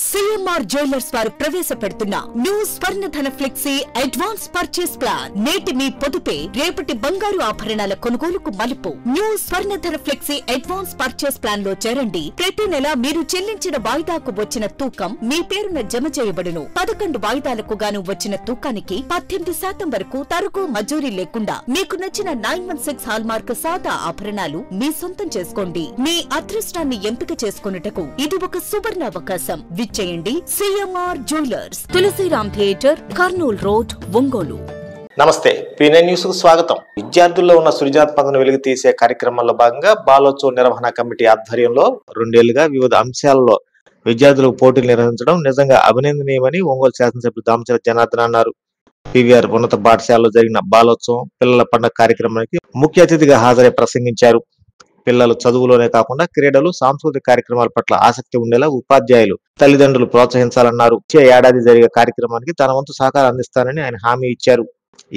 CMR jewellers వారు ప్రవేశపెడుతున్న new Swarnadhana flexi advance purchase plan. నేటి మీ పొదుపే రేపటి బంగారు ఆభరణాల కొనుగోలుకు మలుపు. New Swarnadhana flexi advance purchase plan లో చేరండి. ప్రతి నెల మీరు చెల్లించిన వాయిదాకు వచ్చిన తూకం మీ పేరున జమ చేయబడును. 11 వాయిదాలకు గాను వచ్చిన తూకానికి 18% వరకు తరుగు మజూరీ లేకుండా మీకు నచ్చిన 916 హాల్మార్క్ సాదా ఆభరణాలు మీ సొంతం చేసుకోండి. మీ అదృష్టాన్ని ఎంపిక చేసుకొనుటకు ఇది ఒక సువర్ణ అవకాశం. విచ్చేయండి CMR jewellers, Tulasiram theatre, Kurnool road, Ongole. నమస్తే, P9 న్యూస్ కు స్వాగతం. విద్యార్థుల్లో ఉన్న సృజనాత్మకతను వెలుగు తీసే కార్యక్రమంలో భాగంగా బాలోత్సవ నిర్వహణ కమిటీ ఆధ్వర్యంలో 2 ఏళ్లుగా వివిధ అంశాలలో విద్యార్థులకు పోటీలు నిర్వహించడం నిజంగా అభినందనీయమని ఒంగోలు శాసనసభ్యులు దామచల జనార్దన్ అన్నారు. పివిఆర్ ఉన్నత పాఠశాలలో జరిగిన బాలోత్సవం పిల్లల పండుగ కార్యక్రమానికి ముఖ్య అతిథిగా హాజరై ప్రసంగించారు. పిల్లలు చదువులోనే కాకుండా క్రీడలు, సాంస్కృతిక కార్యక్రమాల పట్ల ఆసక్తి ఉండేలా ఉపాధ్యాయులు, తల్లిదండ్రులు ప్రోత్సహించాలన్నారు. వచ్చే ఏడాది జరిగే కార్యక్రమానికి తన వంతు సహకారం అందిస్తానని ఆయన హామీ ఇచ్చారు.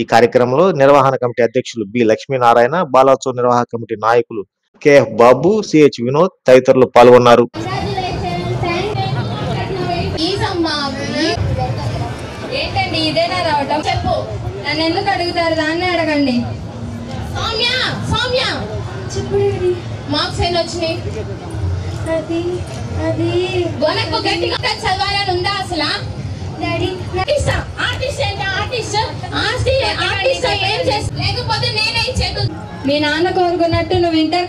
ఈ కార్యక్రమంలో నిర్వహణ కమిటీ అధ్యక్షులు బి లక్ష్మీనారాయణ, బాలోత్సవ నిర్వాహక కమిటీ నాయకులు కెఎఫ్ బాబు, సిహెచ్ వినోద్ తదితరులు పాల్గొన్నారు. నన్ను ఎందుకు అడుగుతారు? దాన్ని అడగండి. మార్క్స్ ఎన్ని వచ్చినాయి? అది గట్టిగా చదవాలని ఉందా అసలు? లేకపోతే నేనే ఇచ్చేది. మీ నాన్న కోరుకున్నట్టు నువ్వు ఇంటర్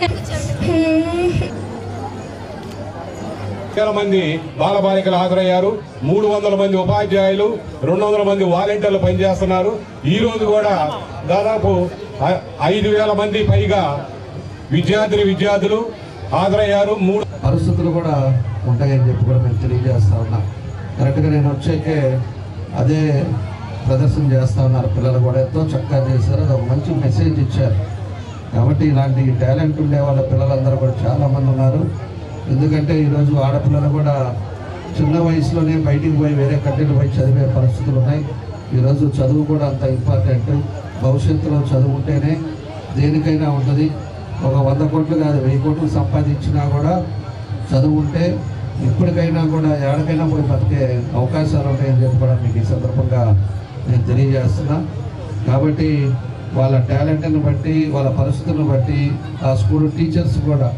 మంది బాలబాలికలు హాజరయ్యారు. 300 మంది ఉపాధ్యాయులు, 200 మంది వాలంటీర్లు పనిచేస్తున్నారు. ఈ రోజు కూడా దాదాపు 5,000 మంది పైగా విద్యార్థులు హాజరయ్యారు. 3 పరిస్థితులు కూడా ఉంటాయని చెప్పి కూడా మేము తెలియజేస్తా ఉన్నాం. కరెక్ట్గా నేను వచ్చాకే అదే ప్రదర్శన చేస్తూ ఉన్నారు. పిల్లలు కూడా ఎంతో చక్కగా చేశారు. అది ఒక మంచి మెసేజ్ ఇచ్చారు. కాబట్టి ఇలాంటి టాలెంట్ ఉండే వాళ్ళ పిల్లలందరూ కూడా చాలామంది ఉన్నారు. ఎందుకంటే ఈరోజు ఆడపిల్లలు కూడా చిన్న వయసులోనే బయటికి పోయి వేరే కంట్రీలు పోయి చదివే పరిస్థితులు ఉన్నాయి. ఈరోజు చదువు కూడా అంత ఇంపార్టెంట్. భవిష్యత్తులో చదువుంటేనే దేనికైనా ఉంటుంది. ఒక 100 కోట్లు కాదు, 1000 కోట్లు సంపాదించినా కూడా చదువు ఉంటే ఇప్పటికైనా కూడా ఎక్కడికైనా పోయి బతికే అవకాశాలు ఉంటాయని చెప్పి కూడా మీకు ఈ సందర్భంగా నేను తెలియజేస్తున్నా. కాబట్టి వాళ్ళ టాలెంట్ని బట్టి, వాళ్ళ పరిస్థితులను బట్టి ఆ స్కూల్ టీచర్స్ కూడా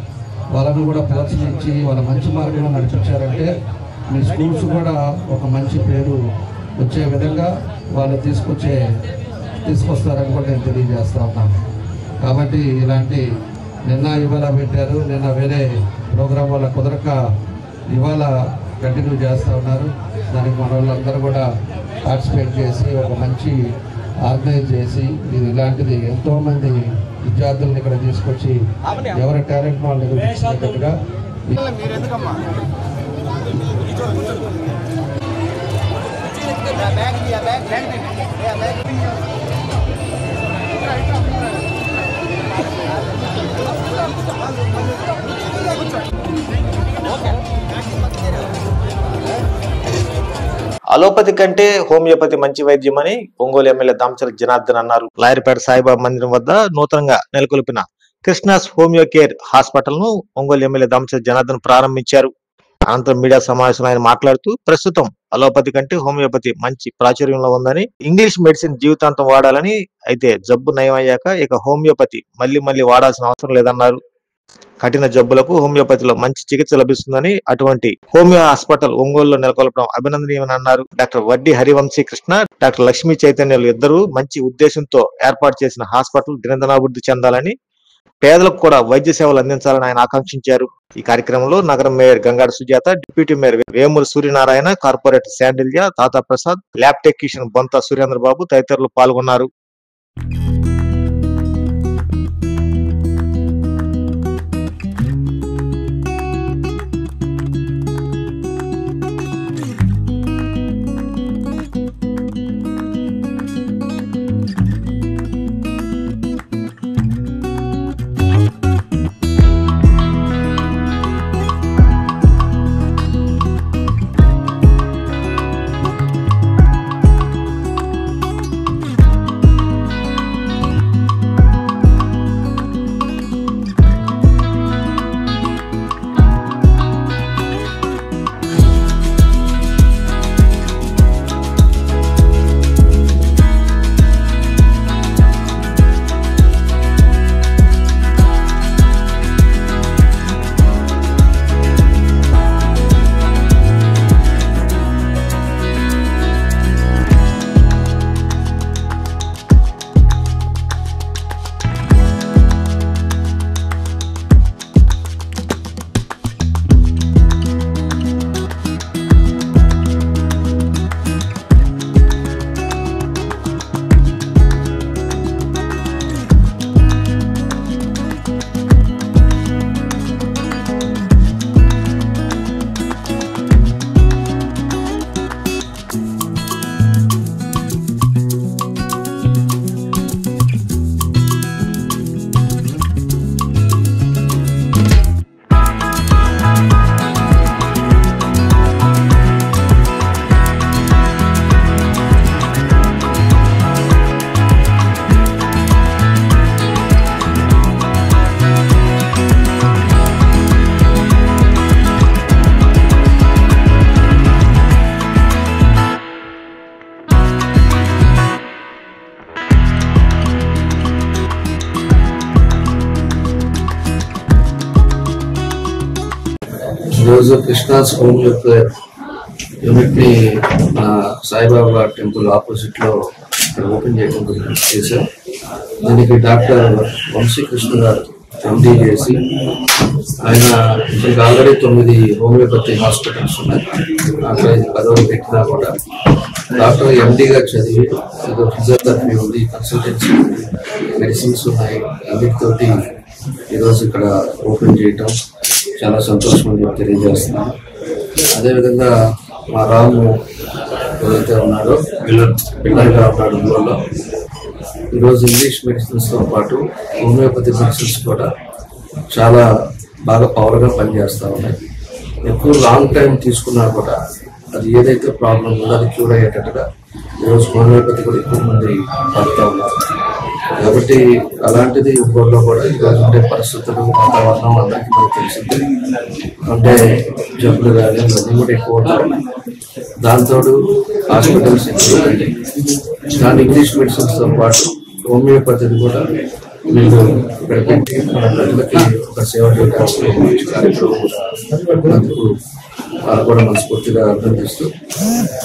వాళ్ళను కూడా ప్రోత్సహించి వాళ్ళ మంచి మార్గంలో నడిపించారంటే మీ స్కూల్స్ కూడా ఒక మంచి పేరు వచ్చే విధంగా వాళ్ళు తీసుకొస్తారని కూడా నేను తెలియజేస్తా ఉన్నాను. కాబట్టి ఇలాంటి ఇవాళ పెట్టారు. నిన్న వేరే ప్రోగ్రాం వల్ల కుదరక ఇవాళ కంటిన్యూ చేస్తూ ఉన్నారు. దానికి మన వాళ్ళందరూ కూడా పార్టిసిపేట్ చేసి ఒక మంచి ఆర్గనైజ్ చేసి ఇది ఇలాంటిది ఎంతోమంది విద్యార్థులను ఇక్కడ తీసుకొచ్చి ఎవరి టాలెంట్ వాళ్ళు నిరూపించినట్టుగా అలోపతి కంటే హోమియోపతి మంచి వైద్యమని ఒంగోలు ఎమ్మెల్యే దామచల జనార్దన్ అన్నారు. లాయర్పేట సాయిబాబా మందిరం వద్ద నూతనంగా నెలకొల్పిన కృష్ణాస్ హోమియో కేర్ హాస్పిటల్ ను ఒంగోలు ఎమ్మెల్యే దామచల జనార్దన్ ప్రారంభించారు. అనంతరం మీడియా సమావేశంలో ఆయన మాట్లాడుతూ ప్రస్తుతం అలోపతి కంటే హోమియోపతి మంచి ప్రాచుర్యంలో ఉందని, ఇంగ్లీష్ మెడిసిన్ జీవితాంతం వాడాలని, అయితే జబ్బు నయం అయ్యాక ఇక హోమియోపతి మళ్లీ వాడాల్సిన అవసరం లేదన్నారు. కఠిన జబ్బులకు హోమియోపతిలో మంచి చికిత్స లభిస్తుందని, అటువంటి హోమియో హాస్పిటల్ ఒంగోలులో నెలకొల్పడం అభినందనీయమని అన్నారు. డాక్టర్ వడ్డీ హరివంశీ కృష్ణ, డాక్టర్ లక్ష్మీ చైతన్యులు ఇద్దరు మంచి ఉద్దేశంతో ఏర్పాటు చేసిన హాస్పిటల్ దినదినాభివృద్ధి చెందాలని, పేదలకు కూడా వైద్య సేవలు అందించాలని ఆయన ఆకాంక్షించారు. ఈ కార్యక్రమంలో నగరం mayor Gangada Sujatha, deputy mayor Vemuri Suryanarayana, corporator Sandilya, Tata Prasad, lab technician బొంత సురేంద్రబాబు తదితరులు పాల్గొన్నారు. ఈరోజు కృష్ణాస్ హోమియో కేర్ యూనిట్ ని సాయిబాబా టెంపుల్ ఆపోజిట్ లో ఓపెన్ చేయడం చేశాం. దీనికి డాక్టర్ వంశీకృష్ణ గారు ఎండి చేసి, ఆయన ఇప్పటికి ఆల్రెడీ 9 హోమియోపతి హాస్పిటల్స్ ఉన్నాయి. అక్కడ 10 పెట్టినా కూడా డాక్టర్ ఎండిగా చదివి ఏదో ఫిజియోథెరపీ ఉంది, కన్సల్టెన్సీ ఉంది, మెడిసిన్స్ ఉన్నాయి, అన్నిటితోటి ఈరోజు ఇక్కడ ఓపెన్ చేయటం చాలా సంతోషంగా తెలియజేస్తున్నాను. అదేవిధంగా మా రాము ఏదైతే ఉన్నాడో పిల్లలుగా ఉన్నాడు ఊళ్ళో, ఈరోజు ఇంగ్లీష్ మెడిసిన్స్తో పాటు హోమియోపతి మెడిసిన్స్ కూడా చాలా బాగా పవర్గా పనిచేస్తూ ఉన్నాయి. ఎక్కువ లాంగ్ టైం తీసుకున్నా కూడా అది ఏదైతే ప్రాబ్లం ఉందో అది క్యూర్ అయ్యేటట్టుగా ఈరోజు హోమియోపతి కూడా ఎక్కువ మంది వాడుతూ ఉన్నారు. కాబట్టి అలాంటిది ఊళ్ళో కూడా ఈరోజు ఉండే పరిస్థితులు, వాతావరణం అందరికీ మనకు తెలిసింది. అంటే జబ్బులు కానీ ఇవన్నీ కూడా ఎక్కువ ఉంటాయి. దాంతో హాస్పిటల్స్ ఎక్కువ ఉంటాయి. దాని ఇంగ్లీష్ మెడిసిన్స్తో పాటు హోమియోపతిని కూడా మీరు ఇక్కడ పెట్టి మన ప్రజలకి ఒక సేవ చేయడానికి కార్యక్రమం అందుకు వాళ్ళు కూడా మనస్ఫూర్తిగా అభినందిస్తూ,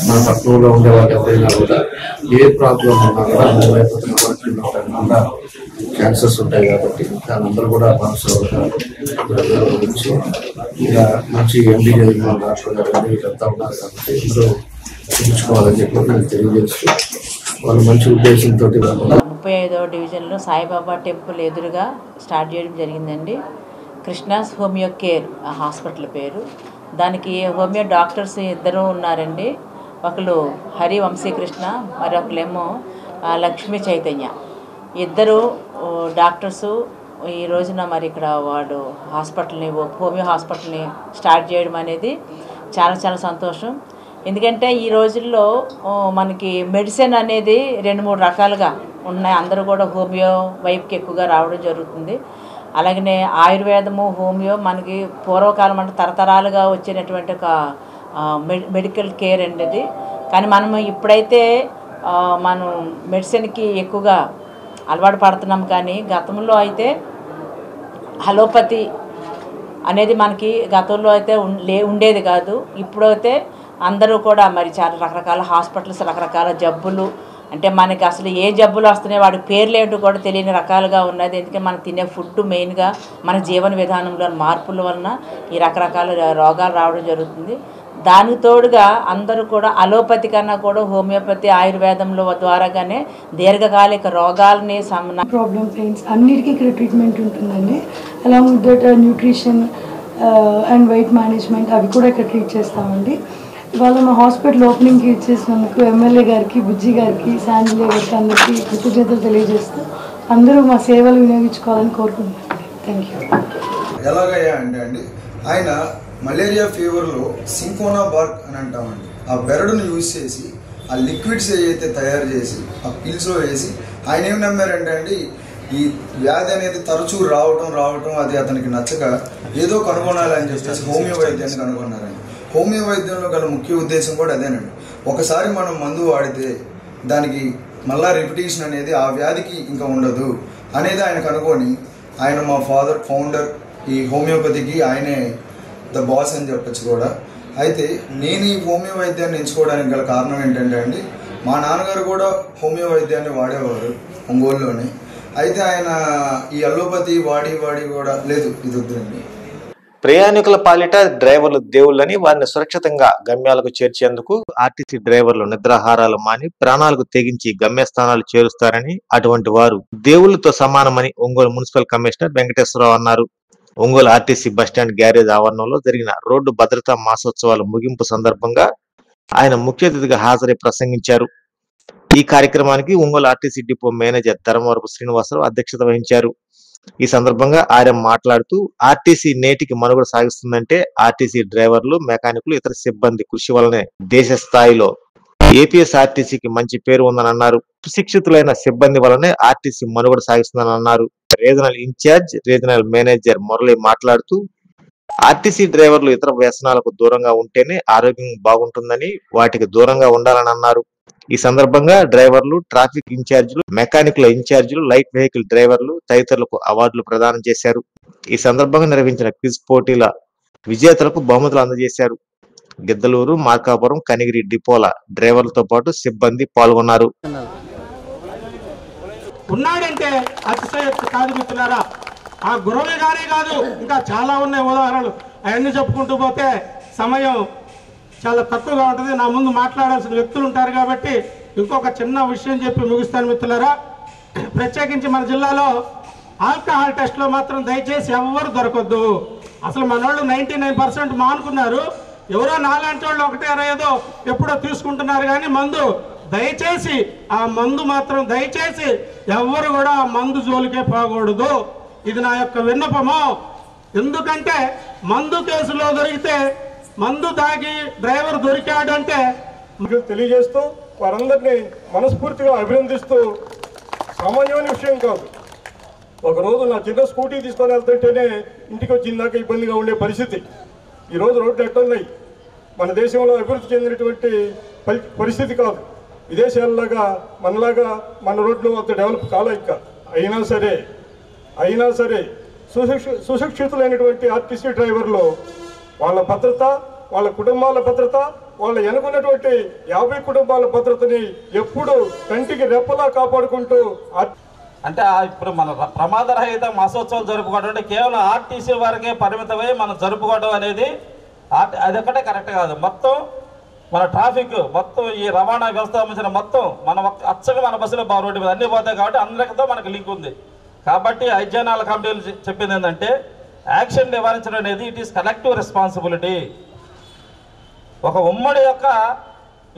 మన పట్టణంలో ఉండే వాళ్ళు ఎవరైనా కూడా ఏ ప్రాబ్లం ఉన్నా కూడా హోమియోపతిని కూడా క్యాన్సర్స్ ఉంటాయి కాబట్టి దాని అందరూ కూడా మనసులో గురించి ఇలా మంచి ఎండి జరిగిన డాక్టర్ గారు కానీ వీళ్ళంతా ఉన్నారు కాబట్టి అందరూ చూపించుకోవాలని చెప్పి నాకు తెలియజేస్తూ వాళ్ళు మంచి ఉద్దేశంతో 35వ డివిజన్లో సాయిబాబా టెంపుల్ ఎదురుగా స్టార్ట్ చేయడం జరిగిందండి. కృష్ణాస్ హోమియో కేర్ హాస్పిటల్ పేరు. దానికి హోమియో డాక్టర్స్ 2 ఉన్నారండి. ఒకరు హరి వంశీకృష్ణ, మరొకరేమో లక్ష్మీ చైతన్య. 2 డాక్టర్సు ఈ రోజున మరి ఇక్కడ వాడు హాస్పిటల్ని, హోమియో హాస్పిటల్ని స్టార్ట్ చేయడం అనేది చాలా చాలా సంతోషం. ఎందుకంటే ఈ రోజుల్లో మనకి మెడిసిన్ అనేది 2-3 రకాలుగా ఉన్నాయి. అందరూ కూడా హోమియో వైపుకి ఎక్కువగా రావడం జరుగుతుంది. అలాగనే ఆయుర్వేదము, హోమియో మనకి పూర్వకాలం అంటే తరతరాలుగా వచ్చినటువంటి ఒక మెడికల్ కేర్ అండి అది. కానీ మనం ఇప్పుడైతే మనం మెడిసిన్కి ఎక్కువగా అలవాటు పడుతున్నాం. కానీ గతంలో అయితే అలోపతి అనేది మనకి గతంలో అయితే ఉండేది కాదు. ఇప్పుడైతే అందరూ కూడా మరి చాలా రకరకాల హాస్పిటల్స్, రకరకాల జబ్బులు, అంటే మనకి అసలు ఏ జబ్బులు వస్తున్నాయి వాడి పేర్లు ఏంటో కూడా తెలియని రకాలుగా ఉన్నది. ఎందుకంటే మనం తినే ఫుడ్ మెయిన్గా మన జీవన విధానంలో మార్పుల వలన ఈ రకరకాల రోగాలు రావడం జరుగుతుంది. దానికి తోడుగా అందరూ కూడా అలోపతి కన్నా కూడా హోమియోపతి, ఆయుర్వేదంలో ద్వారాగానే దీర్ఘకాలిక రోగాలని ప్రాబ్లం పెయిన్స్ అన్నిటికీ ఇక్కడ ట్రీట్మెంట్ ఉంటుందండి. Along with that nutrition and weight management అవి కూడా ఇక్కడ ట్రీట్ చేస్తామండి. ఇవాళ మా హాస్పిటల్ ఓపెనింగ్కి ఇచ్చేసినందుకు ఎమ్మెల్యే గారికి, బుజ్జి గారికి, శాండిలే గారికి అందరికీ కృతజ్ఞతలు తెలియజేస్తూ అందరూ మా సేవలు వినియోగించుకోవాలని కోరుకుంటున్నాను. Thank you. ఎలాగయ్యా అంటే అండి, ఆయన మలేరియా ఫీవర్లో సింకోనా బార్క్ అని అంటామండి. ఆ బెరడును యూజ్ చేసి ఆ లిక్విడ్స్ ఏవైతే తయారు చేసి ఆ పిల్స్లో వేసి ఆయన ఏమి నమ్మారంటే అండి, ఈ వ్యాధి అనేది తరచూ రావటం అది అతనికి నచ్చక ఏదో కనుగొనాలని చెప్పేసి హోమియో వైద్యాన్ని కనుగొన్నారండి. హోమియో వైద్యంలో గల ముఖ్య ఉద్దేశం కూడా అదేనండి. ఒకసారి మనం మందు వాడితే దానికి మళ్ళా రిపిటేషన్ అనేది ఆ వ్యాధికి ఇంకా ఉండదు అనేది ఆయన కనుగొని, ఆయన మా ఫౌండర్ ఈ హోమియోపతికి ఆయనే ద బాస్ అని చెప్పచ్చు కూడా. అయితే నేను ఈ హోమియో వైద్యాన్ని ఎంచుకోవడానికి గల కారణం ఏంటంటే అండి, మా నాన్నగారు కూడా హోమియో వైద్యాన్ని వాడేవారు ఒంగోలులోనే. అయితే ఆయన ఈ అలోపతి వాడి కూడా లేదు, ఇది వద్దండి. ప్రయాణికుల పాలిట డ్రైవర్లు దేవుళ్ళని వారిని సురక్షితంగా గమ్యాలకు చేర్చేందుకు ఆర్టీసీ డ్రైవర్లు నిద్రాహారాలు మాని ప్రాణాలకు తెగించి గమ్యస్థానాలు చేరుస్తారని, అటువంటి వారు దేవుళ్లతో సమానమని ఒంగోలు మున్సిపల్ కమిషనర్ వెంకటేశ్వరరావు అన్నారు. ఒంగోలు ఆర్టీసీ బస్టాండ్ గ్యారేజ్ ఆవరణంలో జరిగిన రోడ్డు భద్రతా మాసోత్సవాల ముగింపు సందర్భంగా ఆయన ముఖ్య అతిథిగా హాజరై ప్రసంగించారు. ఈ కార్యక్రమానికి Ongole RTC depot manager Dharmavarapu Srinivasarao అధ్యక్షత వహించారు. ఈ సందర్భంగా ఆయన మాట్లాడుతూ, ఆర్టీసీ నేటికి మనుగడ సాగిస్తుందంటే ఆర్టీసీ డ్రైవర్లు, మెకానికులు, ఇతర సిబ్బంది కృషి వల్లనే దేశ స్థాయిలో ఏపీఎస్ఆర్టీసీకి మంచి పేరు ఉందని అన్నారు. సుశిక్షితులైన సిబ్బంది వల్లనే ఆర్టీసీ మనుగడ సాగిస్తుందని అన్నారు. Regional in charge, regional manager Murali మాట్లాడుతూ, ఆర్టీసీ డ్రైవర్లు ఇతర వ్యసనాలకు దూరంగా ఉంటేనే ఆరోగ్యం బాగుంటుందని, వాటికి దూరంగా ఉండాలని అన్నారు. ఈ సందర్భంగా డ్రైవర్లు, ట్రాఫిక్ ఇన్ఛార్జీలు, మెకానికుల ఇన్ఛార్జీలు, లైట్ వెహికల్ డ్రైవర్లు తదితరులకు అవార్డులు ప్రదానం చేశారు. ఈ సందర్భంగా నిర్వహించిన క్విజ్ పోటీల విజేతలకు బహుమతులు అందజేశారు. గిద్దలూరు, మార్కాపురం, కనిగిరి డిపోల డ్రైవర్లతో పాటు సిబ్బంది పాల్గొన్నారు. ఉన్నాడంటే అతిశయోక్తి కాదు మిత్రులారా. ఆ గురవగానే కాదు, ఇంకా చాలా ఉన్నాయి ఉదాహరణలు. అవన్నీ చెప్పుకుంటూ పోతే సమయం చాలా తక్కువగా ఉంటుంది. నా ముందు మాట్లాడాల్సిన వ్యక్తులు ఉంటారు కాబట్టి ఇంకొక చిన్న విషయం చెప్పి ముగిస్తాను మిత్రులారా. ప్రత్యేకించి మన జిల్లాలో ఆల్కహాల్ టెస్ట్లో మాత్రం దయచేసి ఎవరు దొరకొద్దు. అసలు మన వాళ్ళు 99% మానుకున్నారు. ఎవరో నాలాంటి వాళ్ళు 1-2 ఎప్పుడో తీసుకుంటున్నారు కానీ మందు దయచేసి ఆ మందు మాత్రం దయచేసి ఎవరు కూడా ఆ మందు జోలికే పోకూడదు. ఇది నా యొక్క విన్నపము. ఎందుకంటే మందు కేసులో దొరికితే మందు తాగి డ్రైవర్ దొరికాడంటే తెలియజేస్తూ వారందరినీ మనస్ఫూర్తిగా అభినందిస్తూ సామాన్యమైన విషయం కాదు. ఒకరోజు నా చిన్న స్కూటీ తీసుకొని వెళ్తుంటేనే ఇంటికి వచ్చిందాక ఇబ్బందిగా ఉండే పరిస్థితి. ఈరోజు రోడ్లు ఎట్టున్నాయి. మన దేశంలో అభివృద్ధి చెందినటువంటి పరిస్థితి కాదు. విదేశాలలాగా మనలాగా మన రోడ్లు అంత డెవలప్ కాలే ఇంకా. అయినా సరే సుశిక్షితులైనటువంటి ఆర్టీసీ డ్రైవర్లు వాళ్ళ భద్రత, వాళ్ళ కుటుంబాల భద్రత, వాళ్ళ వెనుకున్నటువంటి 50 కుటుంబాల భద్రతని ఎప్పుడు కంటికి రెప్పలా కాపాడుకుంటూ, అంటే ఇప్పుడు మన ప్రమాదరహిత మాసోత్సవాలు జరుపుకోవడం అంటే కేవలం ఆర్టీసీ వారికే పరిమితమై మనం జరుపుకోవడం అనేది అదొక్కటే కరెక్ట్ కాదు. మొత్తం మన ట్రాఫిక్, మొత్తం ఈ రవాణా వ్యవస్థ సంబంధించిన మొత్తం అచ్చగా మన బస్సులో రోడ్డు మీద అన్నీ పోతాయి కాబట్టి అందరితో మనకు లింక్ ఉంది. కాబట్టి ఐజనాల కమిటీలు చెప్పింది ఏంటంటే యాక్షన్ నివారించడం అనేది ఇట్ ఈస్ కలెక్టివ్ రెస్పాన్సిబిలిటీ. ఒక ఉమ్మడి యొక్క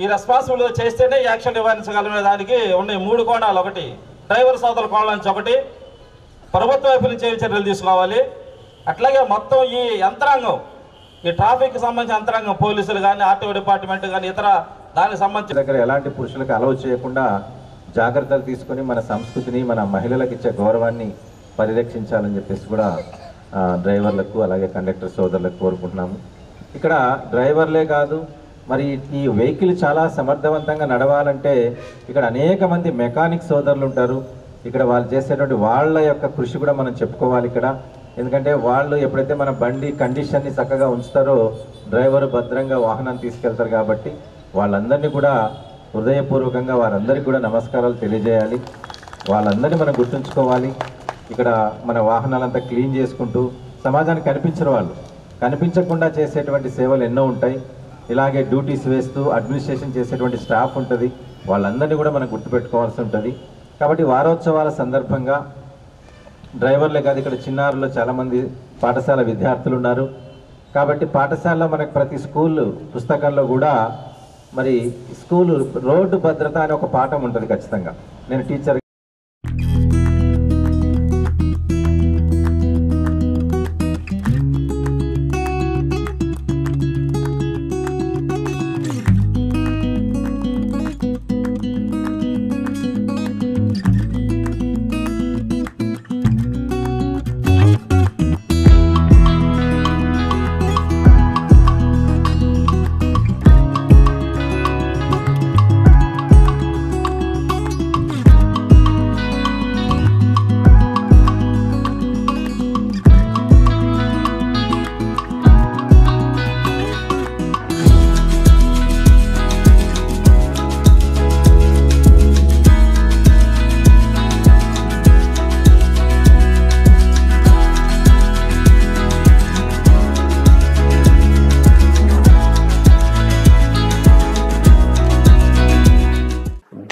ఈ రెస్పాన్సిబిలిటీ చేస్తేనే యాక్షన్ నివారించగలమే. దానికి ఉన్నాయి 3 కోణాలు. ఒకటి డ్రైవర్ సోదరుల కోణం నుంచి, ఒకటి ప్రభుత్వ వైపు నుంచి ఏం చర్యలు తీసుకోవాలి, అట్లాగే మొత్తం ఈ యంత్రాంగం, ఈ ట్రాఫిక్ సంబంధించిన యంత్రాంగం, పోలీసులు కానీ, ఆర్టీఓ డిపార్ట్మెంట్ కానీ, ఇతర దానికి సంబంధించిన దగ్గర ఎలాంటి పురుషులకు అలౌ చేయకుండా జాగ్రత్తలు తీసుకొని మన సంస్కృతిని, మన మహిళలకు ఇచ్చే గౌరవాన్ని పరిరక్షించాలని చెప్పేసి కూడా డ్రైవర్లకు అలాగే కండక్టర్ సోదరులకు కోరుకుంటున్నాము. ఇక్కడ డ్రైవర్లే కాదు, మరి ఈ వెహికల్ చాలా సమర్థవంతంగా నడవాలంటే ఇక్కడ అనేక మంది మెకానిక్ సోదరులు ఉంటారు. ఇక్కడ వాళ్ళు చేసేటువంటి వాళ్ళ యొక్క కృషి కూడా మనం చెప్పుకోవాలి ఇక్కడ. ఎందుకంటే వాళ్ళు ఎప్పుడైతే మన బండి కండిషన్ని చక్కగా ఉంచుతారో డ్రైవరు భద్రంగా వాహనాన్ని తీసుకెళ్తారు. కాబట్టి వాళ్ళందరినీ కూడా హృదయపూర్వకంగా వారందరికీ కూడా నమస్కారాలు తెలియజేయాలి. వాళ్ళందరినీ మనం గుర్తుంచుకోవాలి. ఇక్కడ మన వాహనాలంతా క్లీన్ చేసుకుంటూ సమాజానికి కనిపించకుండా చేసేటువంటి సేవలు ఎన్నో ఉంటాయి. ఇలాగే డ్యూటీస్ వేస్తూ అడ్మినిస్ట్రేషన్ చేసేటువంటి స్టాఫ్ ఉంటుంది. వాళ్ళందరినీ కూడా మనం గుర్తుపెట్టుకోవాల్సి ఉంటుంది. కాబట్టి వారోత్సవాల సందర్భంగా డ్రైవర్లే కాదు, ఇక్కడ చిన్నారుల్లో చాలామంది పాఠశాల విద్యార్థులు ఉన్నారు. కాబట్టి పాఠశాలలో మనకు ప్రతి స్కూల్ పుస్తకాల్లో కూడా మరి స్కూలు రోడ్డు భద్రత అనే ఒక పాఠం ఉంటుంది ఖచ్చితంగా. నేను టీచర్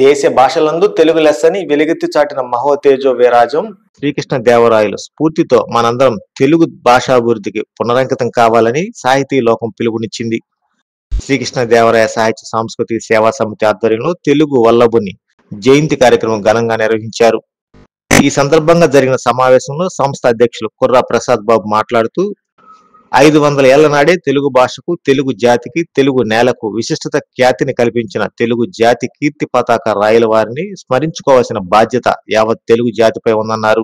దేశ భాషలందు తెలుగు లెస్సని వెలుగెత్తి చాటిన మహోతేజో వీరాజం శ్రీకృష్ణ దేవరాయలు స్ఫూర్తితో మనందరం తెలుగు భాషాభివృద్ధికి పునరంకితం కావాలని సాహితీ లోకం పిలుపునిచ్చింది. శ్రీకృష్ణ దేవరాయ సాహిత్య సాంస్కృతిక సేవా సమితి ఆధ్వర్యంలో తెలుగు వల్లభుని జయంతి కార్యక్రమం ఘనంగా నిర్వహించారు. ఈ సందర్భంగా జరిగిన సమావేశంలో సంస్థ అధ్యక్షులు కుర్రా ప్రసాద్ బాబు మాట్లాడుతూ 500 ఏళ్ల నాడే తెలుగు భాషకు, తెలుగు జాతికి, తెలుగు నేలకు విశిష్టత ఖ్యాతిని కల్పించిన తెలుగు జాతి కీర్తి పతాక రాయల వారిని స్మరించుకోవాల్సిన బాధ్యత యావత్ తెలుగు జాతిపై ఉందన్నారు.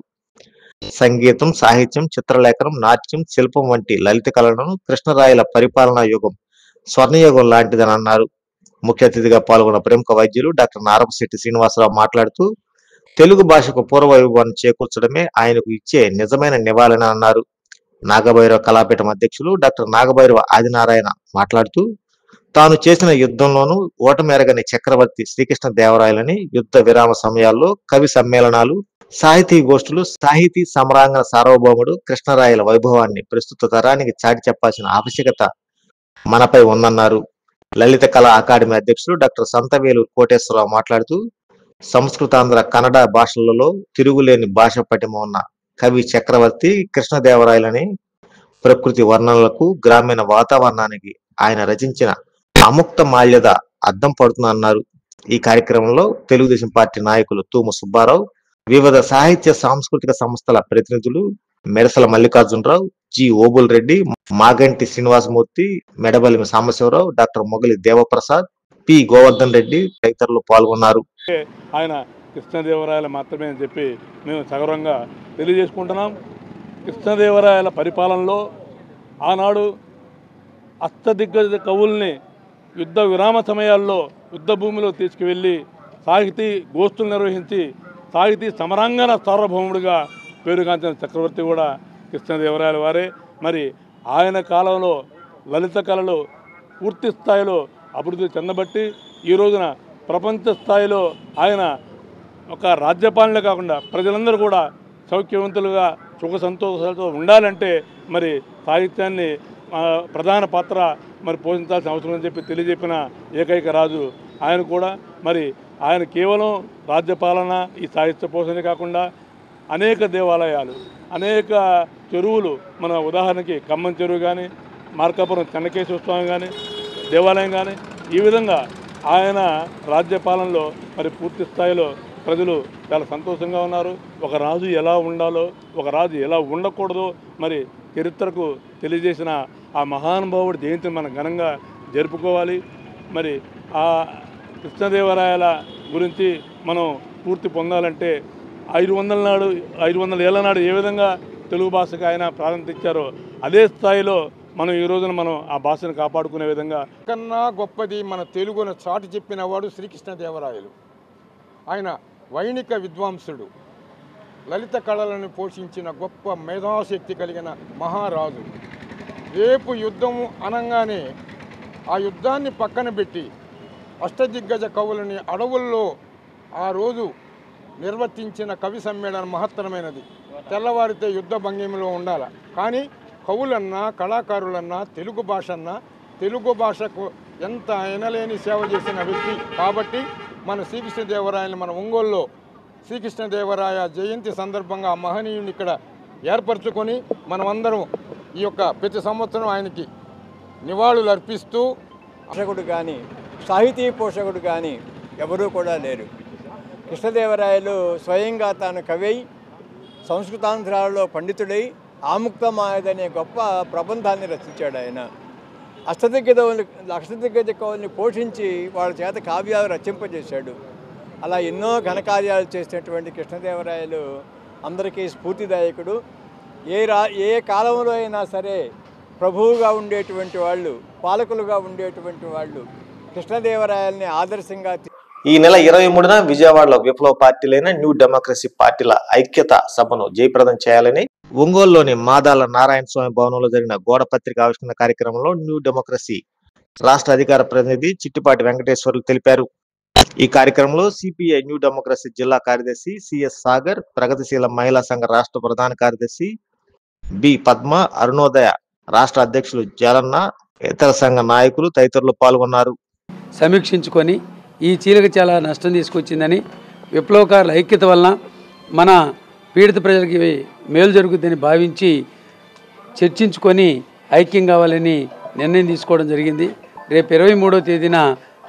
సంగీతం, సాహిత్యం, చిత్రలేఖనం, నాట్యం, శిల్పం వంటి లలిత కళలను కృష్ణరాయల పరిపాలనా యుగం స్వర్ణయుగం లాంటిదని అన్నారు. ముఖ్య అతిథిగా పాల్గొన్న ప్రముఖ వైద్యులు డాక్టర్ నారపశెట్టి శ్రీనివాసరావు మాట్లాడుతూ తెలుగు భాషకు పూర్వ వైభవాన్ని చేకూర్చడమే ఆయనకు ఇచ్చే నిజమైన నివాళని అన్నారు. నాగభైరవ కళాపీఠం అధ్యక్షులు డాక్టర్ నాగభైరవ ఆదినారాయణ మాట్లాడుతూ తాను చేసిన యుద్ధంలోనూ ఓటమి ఎరగని చక్రవర్తి శ్రీకృష్ణ దేవరాయలని యుద్ధ విరామ సమయాల్లో కవి సమ్మేళనాలు, సాహితీ గోష్ఠులు, సాహితీ సమరాంగణ సార్వభౌముడు కృష్ణరాయల వైభవాన్ని ప్రస్తుత తరానికి చాటి చెప్పాల్సిన ఆవశ్యకత మనపై ఉందన్నారు. లలిత కళా అకాడమీ అధ్యక్షులు డాక్టర్ సంతవేలూరు కోటేశ్వరరావు మాట్లాడుతూ సంస్కృతాంధ్ర కన్నడ భాషలలో తిరుగులేని భాష పటిమ ఉన్న కవి చక్రవర్తి కృష్ణదేవరాయలని ప్రకృతి వర్ణనలకు, గ్రామీణ వాతావరణానికి ఆయన రచించిన అముక్త మాల్యద అద్దం పడుతుందన్నారు. ఈ కార్యక్రమంలో తెలుగుదేశం పార్టీ నాయకులు తూము సుబ్బారావు, వివిధ సాహిత్య సాంస్కృతిక సంస్థల ప్రతినిధులు మెరసల మల్లికార్జునరావు, జి ఓబుల్ రెడ్డి, మాగంటి శ్రీనివాసమూర్తి, మెడబలిమి సాంబశివరావు, డాక్టర్ మొగలి దేవప్రసాద్, పి గోవర్ధన్ రెడ్డి తదితరులు పాల్గొన్నారు. ఆయన కృష్ణదేవరాయలు మాత్రమే అని చెప్పి మేము సగౌరవంగా తెలియజేసుకుంటున్నాం. కృష్ణదేవరాయల పరిపాలనలో ఆనాడు అష్టదిగ్గజ కవుల్ని యుద్ధ విరామ సమయాల్లో యుద్ధ భూమిలో తీసుకువెళ్ళి సాహితీ గోష్ఠులు నిర్వహించి సాహితీ సమరాంగణ సార్వభౌముడిగా పేరుగాంచిన చక్రవర్తి కూడా కృష్ణదేవరాయల వారే. మరి ఆయన కాలంలో లలిత కళలు పూర్తి స్థాయిలో అభివృద్ధి చెందబట్టి ఈ రోజున ప్రపంచ స్థాయిలో ఆయన ఒక రాజ్యపాలనే కాకుండా ప్రజలందరూ కూడా సౌఖ్యవంతులుగా సుఖ సంతోషాలతో ఉండాలంటే మరి సాహిత్యాన్ని ప్రధాన పాత్ర మరి పోషించాల్సిన అవసరం అని చెప్పి తెలియజెప్పిన ఏకైక రాజు ఆయన కూడా. మరి ఆయన కేవలం రాజ్యపాలన, ఈ సాహిత్య పోషణ కాకుండా అనేక దేవాలయాలు, అనేక చెరువులు, మన ఉదాహరణకి ఖమ్మం చెరువు కానీ, మార్కాపురం చెన్నకేశ్వర స్వామి కానీ దేవాలయం కానీ, ఈ విధంగా ఆయన రాజ్యపాలనలో మరి పూర్తి స్థాయిలో ప్రజలు చాలా సంతోషంగా ఉన్నారు. ఒక రాజు ఎలా ఉండాలో, ఒక రాజు ఎలా ఉండకూడదో మరి చరిత్రకు తెలియజేసిన ఆ మహానుభావుడి జయంతిని మనం ఘనంగా జరుపుకోవాలి. మరి ఆ కృష్ణదేవరాయల గురించి మనం పూర్తి పొందాలంటే 500 ఏళ్ల నాడు ఏ విధంగా తెలుగు భాషకు ఆయన ప్రాధాన్యత ఇచ్చారో అదే స్థాయిలో మనం ఈ రోజున మనం ఆ భాషను కాపాడుకునే విధంగా కన్నా గొప్పది మన తెలుగును చాటి చెప్పినవాడు శ్రీకృష్ణదేవరాయలు. ఆయన వైణిక విద్వాంసుడు, లలిత కళలను పోషించిన గొప్ప మేధాశక్తి కలిగిన మహారాజు. రేపు యుద్ధము అనగానే ఆ యుద్ధాన్ని పక్కన పెట్టి అష్టదిగ్గజ కవులని అడవుల్లో ఆ రోజు నిర్వర్తించిన కవి సమ్మేళనం మహత్తరమైనది. తెల్లవారితే యుద్ధ భంగిమలో ఉండాలి. కానీ కవులన్నా, కళాకారులన్నా, తెలుగు భాషకు ఎంత ఎనలేని సేవ చేసిన వ్యక్తి. కాబట్టి మన శ్రీకృష్ణదేవరాయలు మన ఒంగోలులో శ్రీకృష్ణదేవరాయ జయంతి సందర్భంగా ఆ మహనీయుని ఇక్కడ ఏర్పరచుకొని మనమందరం ఈ యొక్క ప్రతి సంవత్సరం ఆయనకి నివాళులు అర్పిస్తూ, పోషకుడు కానీ సాహితీ పోషకుడు కానీ ఎవరూ కూడా లేరు. కృష్ణదేవరాయలు స్వయంగా తాను కవి అయి సంస్కృతాంధ్రాలలో పండితుడై ఆముక్తమాయదనే గొప్ప ప్రబంధాన్ని రచించాడు. ఆయన అష్టదిగ్గజ కవుల్ని పోషించి వాళ్ళ చేత కావ్యాలు రచింపజేశాడు. అలా ఎన్నో ఘనకార్యాలు చేసినటువంటి కృష్ణదేవరాయలు అందరికీ స్ఫూర్తిదాయకుడు. ఏ కాలంలో అయినా సరే ప్రభువుగా ఉండేటువంటి వాళ్ళు, పాలకులుగా ఉండేటువంటి వాళ్ళు కృష్ణదేవరాయల్ని ఆదర్శంగా ఈ నెల 23న విజయవాడలో విప్లవ పార్టీలైన న్యూ డెమోక్రసీ పార్టీల ఐక్యత సభను జయప్రదం చేయాలని ఒంగోలులోని మాదాల నారాయణ స్వామి భవనంలో జరిగిన గోడ పత్రిక ఆవిష్కరణ కార్యక్రమంలో న్యూ డెమోక్రసీ రాష్ట్ర అధికార ప్రతినిధి చిట్టిపాటి వెంకటేశ్వర్లు తెలిపారు. ఈ కార్యక్రమంలో సిపిఐ న్యూ డెమోక్రసీ జిల్లా కార్యదర్శి సిఎస్ సాగర్, ప్రగతిశీల మహిళా సంఘ రాష్ట్ర ప్రధాన కార్యదర్శి బి పద్మ, అరుణోదయ రాష్ట్ర అధ్యక్షులు జలన్న, ఇతర సంఘ నాయకులు తదితరులు పాల్గొన్నారు. సమీక్షించుకొని ఈ చీలకు చాలా నష్టం తీసుకొచ్చిందని, విప్లవకారుల ఐక్యత వలన మన పీడిత ప్రజలకి మేలు జరుగుతుందని భావించి చర్చించుకొని ఐక్యం కావాలని నిర్ణయం తీసుకోవడం జరిగింది. రేపు 23వ తేదీన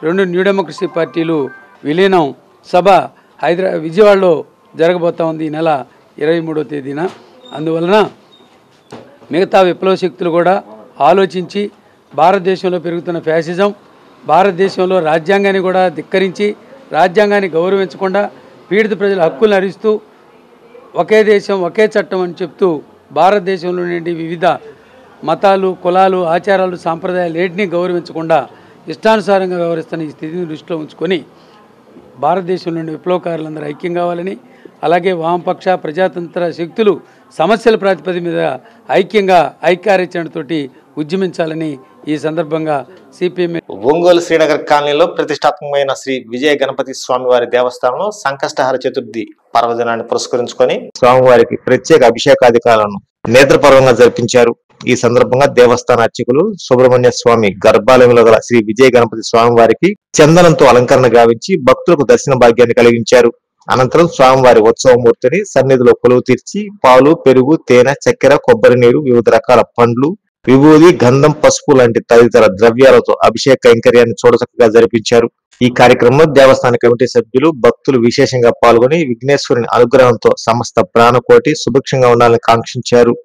2 న్యూ డెమోక్రసీ పార్టీలు విలీనం సభ విజయవాడలో జరగబోతా ఉంది ఈ నెల 23వ తేదీన. అందువలన మిగతా విప్లవ శక్తులు కూడా ఆలోచించి భారతదేశంలో పెరుగుతున్న ఫ్యాసిజం, భారతదేశంలో రాజ్యాంగాన్ని కూడా ధిక్కరించి రాజ్యాంగాన్ని గౌరవించకుండా పీడిత ప్రజల హక్కులను హరిస్తూ ఒకే దేశం ఒకే చట్టం అని చెప్తూ భారతదేశంలో నుండి వివిధ మతాలు, కులాలు, ఆచారాలు, సాంప్రదాయాలు ఏటిని గౌరవించకుండా ఇష్టానుసారంగా వ్యవహరిస్తున్న ఈ స్థితిని దృష్టిలో ఉంచుకొని భారతదేశం నుండి విప్లవకారులందరూ ఐక్యం కావాలని, అలాగే వామపక్ష ప్రజాతంత్ర శక్తులు సమస్యల ప్రాతిపదిక మీద ఐక్యంగా ఐక్యకార్యాచరణతోటి ఉద్యమించాలని ఈ సందర్భంగా సిపిఎం ఒంగోలు శ్రీనగర్ కాలనీలో ప్రతిష్టాత్మకమైన శ్రీ విజయ గణపతి స్వామివారి దేవస్థానంలో సంకష్టహర చతుర్థి పర్వదినాన్ని పురస్కరించుకొని స్వామివారికి ప్రత్యేక అభిషేకాధికారులను నేత్రపర్వంగా జరిపించారు. ఈ సందర్భంగా దేవస్థాన అర్చకులు సుబ్రహ్మణ్య స్వామి గర్భాలయంలో గల శ్రీ విజయ గణపతి స్వామివారికి చందనంతో అలంకరణ గావించి భక్తులకు దర్శన భాగ్యాన్ని కలిగించారు. అనంతరం స్వామివారి ఉత్సవమూర్తిని సన్నిధిలో కొలువు తీర్చి పాలు, పెరుగు, తేనె, చక్కెర, కొబ్బరి నీరు, వివిధ రకాల పండ్లు, విభూది, గంధం, పసుపు లాంటి తదితర ద్రవ్యాలతో అభిషేక కైంకర్యాన్ని చూడచక్కగా జరిపించారు. ఈ కార్యక్రమంలో దేవస్థాన కమిటీ సభ్యులు, భక్తులు విశేషంగా పాల్గొని విఘ్నేశ్వరుని అనుగ్రహంతో సమస్త ప్రాణకోటి సుభిక్షంగా ఉండాలని కాంక్షించారు.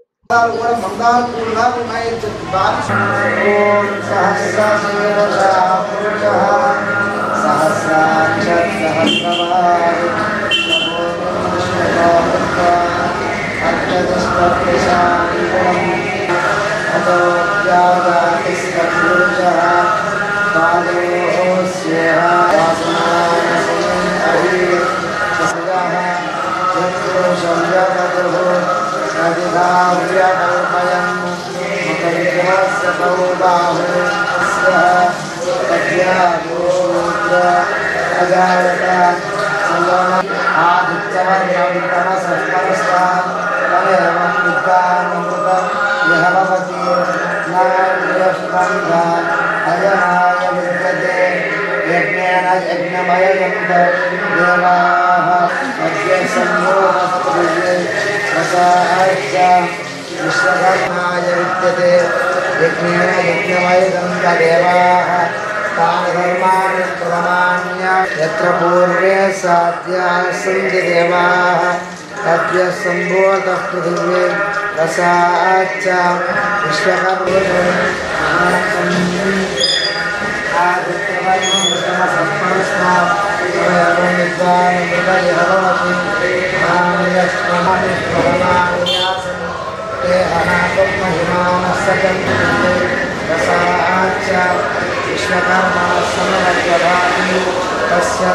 विश्वकर्माय विद्यते यज्ञेन यज्ञमयदेवाः तानि धर्माणि प्रमाण्य यत्र पूर्वे साध्याः सन्ति देवाः तद्यः सम्भूतः पृथिवी रसाच्च विश्वकर्मा समवर्गभाति तस्य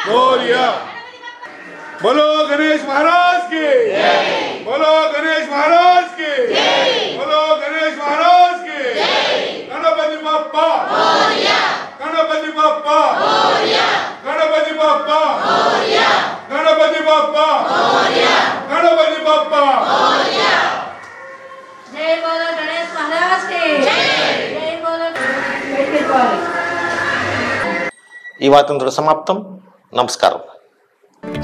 मोरिया। बोलो गणेश महाराज की, बोलो गणेश महाराज की, बोलो गणेश महाराज की। गणपति बाप्पा, गणपति बाप्पा, गणपति बाप्पा, गणपति बाप्पा, गणपति बाप्पा। जय बोलो गणेश महाराज की, जय बोलो। ఈ వార్తతో సమాప్తం. నమస్కారం.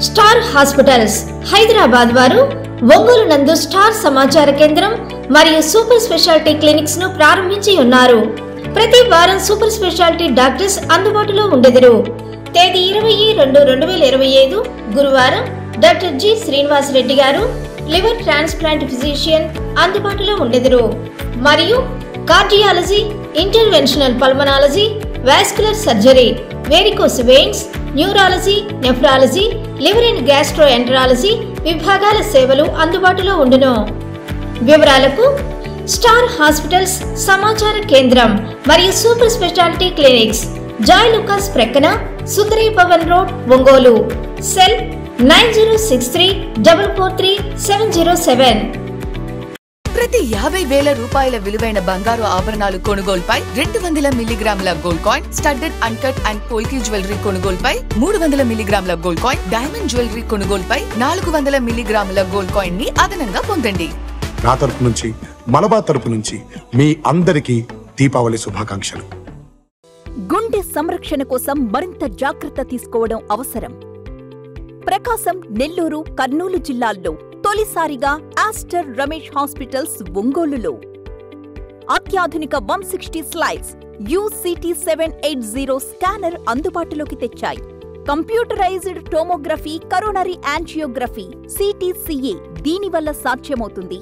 స్టార్ హాస్పిటల్స్ హైదరాబాద్ వారు ఒంగోలు నందు స్టార్ సమాచార కేంద్రం మరియు సూపర్ స్పెషాలిటీ క్లినిక్స్ ను ప్రారంభించి ఉన్నారు. ప్రతి వారం సూపర్ స్పెషాలిటీ డాక్టర్స్ అందుబాటులో ఉండెదరు. తేదీ 20-2-2025 గురువారం డాక్టర్ జి శ్రీనివాస్ రెడ్డి గారు లివర్ ట్రాన్స్ప్లాంట్ ఫిజిషియన్ అందుబాటులో ఉండెదరు. మరియు cardiology, interventional pulmonology, vascular surgery, varicose veins, neurology, nephrology, liver and gastroenterology విభాగాల సేవలు అందుబాటులో ఉండును. వివరాలకు స్టార్ హాస్పిటల్స్ సమాచార కేంద్రం మరియు super speciality clinics, Joyalukkas ప్రక్కన, సుందరీ భవన్ రోడ్, ఒంగోలు. సెల్ 9063443707. ప్రతి 50,000 రూపాయల విలువైన బంగారు ఆభరణాలు కొనుగోలుపై 200 మిల్లీగ్రాముల gold coin, studded uncut and polki jewellery కొనుగోలుపై 300 మిల్లీగ్రాముల గోల్డ్ కాయిన్, డైమండ్ జ్యువెలరీ కొనుగోలుపై 400 మిల్లీగ్రాముల గోల్డ్ కాయిన్ ని అదనంగా పొందండి. నా తరపు నుంచి, మలబార్ తరపు నుంచి మీ అందరికీ దీపావళి శుభాకాంక్షలు. గుండె సంరక్షణ కోసం మరింత జాగ్రత్త తీసుకోవడం అవసరం. ప్రకాశం, నెల్లూరు, కర్నూలు జిల్లాల్లో తొలిసారిగా ఆస్టర్ రమేష్ హాస్పిటల్స్ ఒంగోలులో అత్యాధునిక 160 స్లైడ్స్ UCT 780 స్కానర్ అందుబాటులోకి తెచ్చాయి. Computerised tomography, coronary angiography, CTCA దీనివల్ల సాధ్యమవుతుంది.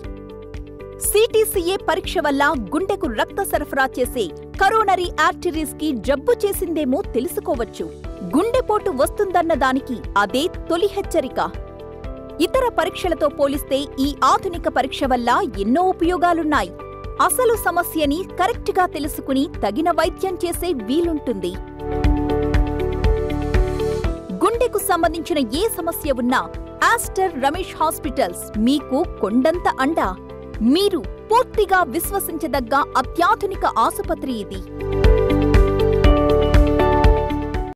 CTCA పరీక్ష వల్ల గుండెకు రక్త సరఫరా చేసే కరోనరీ ఆర్టరీస్ కి జబ్బు చేసిందేమో తెలుసుకోవచ్చు. గుండెపోటు వస్తుందన్న దానికి అదే తొలి హెచ్చరిక. ఇతర పరీక్షలతో పోలిస్తే ఈ ఆధునిక పరీక్ష వల్ల ఎన్నో ఉపయోగాలున్నాయి. అసలు సమస్యని కరెక్ట్గా తెలుసుకుని తగిన వైద్యం చేసే వీలుంటుంది. గుండెకు సంబంధించిన ఏ సమస్య ఉన్నా ఆస్టర్ రమేష్ హాస్పిటల్స్ మీకు కొండంత అండ. మీరు పూర్తిగా విశ్వసించదగ్గ అత్యాధునిక ఆసుపత్రి ఇది.